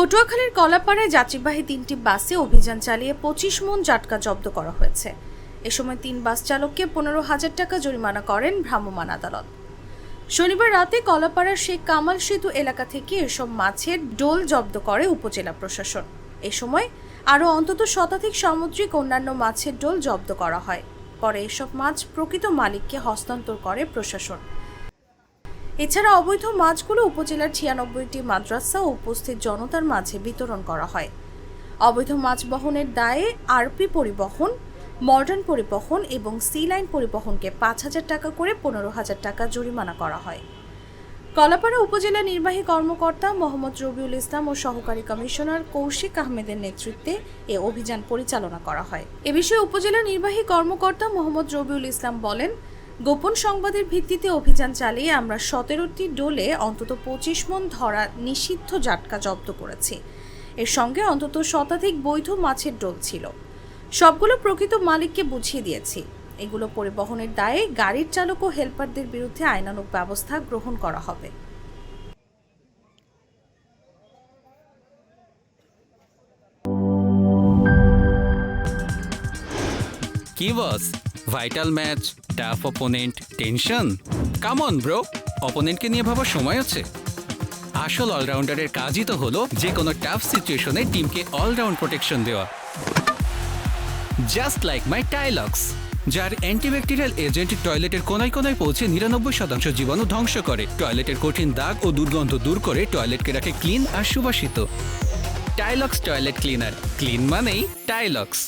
পটুয়াখালীর কলাপাড়ায় যাত্রীবাহী 3টি বাসে অভিযান চালিয়ে 25 মণ জাটকা জব্দ করা হয়েছে। এ সময় 3 বাস চালককে 15,000 টাকা জরিমানা করেন ভ্রাম্যমাণ আদালত। শনিবার রাতে কলাপাড়ার শেখ কামাল সেতু এলাকা থেকে এসব মাছের ডোল জব্দ করে উপজেলা প্রশাসন। এ সময় আরও অন্তত শতাধিক সামুদ্রিক অন্যান্য মাছের ডোল জব্দ করা হয়। পরে এসব মাছ প্রকৃত মালিককে হস্তান্তর করে প্রশাসন। এছাড়া অবৈধ মাছগুলো উপজেলার 96টি মাদ্রাসা ও উপস্থিত জনতার মাঝে বিতরণ করা হয়। অবৈধ মাছ বহনের দায়ে আরপি পরিবহন, মডার্ন পরিবহন এবং সি লাইন পরিবহনকে 5,000 টাকা করে 15,000 টাকা জরিমানা করা হয়। কলাপাড়া উপজেলা নির্বাহী কর্মকর্তা মোহাম্মদ রবিউল ইসলাম ও সহকারী কমিশনার কৌশিক আহমেদের নেতৃত্বে এ অভিযান পরিচালনা করা হয়। এ বিষয়ে উপজেলা নির্বাহী কর্মকর্তা মোহাম্মদ রবিউল ইসলাম বলেন, গোপন সংবাদের ভিত্তিতে অভিযান চালিয়ে আমরা 17টি ডোলে অন্তত 25 মণ ধরা নিষিদ্ধ জাটকা জব্দ করেছি। এর সঙ্গে অন্তত শতাধিক বৈধ মাছের ডোল ছিল। সবগুলো প্রকৃত মালিককে বুঝিয়ে দিয়েছি। এগুলো পরিবহনের দায়ে গাড়ির চালক ও হেলপারদের বিরুদ্ধে আইনানুগ ব্যবস্থা গ্রহণ করা হবে। কি boss, vital match, tough opponent, tension? Come on bro, অপোনেন্টকে নিয়ে ভাবার সময় আছে। আসল অলরাউন্ডারের কাজই তো হলো যে কোনো টাফ সিচুয়েশনে টিমকে অলরাউন্ড প্রোটেকশন দেওয়া। জাস্ট লাইক মাই টাইলক্স, যার অ্যান্টিব্যাকটেরিয়াল এজেন্ট টয়লেটের কোনায় কোনায় পৌঁছে 99% জীবাণু ধ্বংস করে, টয়লেটের কঠিন দাগ ও দুর্গন্ধ দূর করে টয়লেটকে রাখে ক্লিন আর সুবাসিত। টাইলক্স টয়লেট ক্লিনার, ক্লিন মানেই টাইলক্স।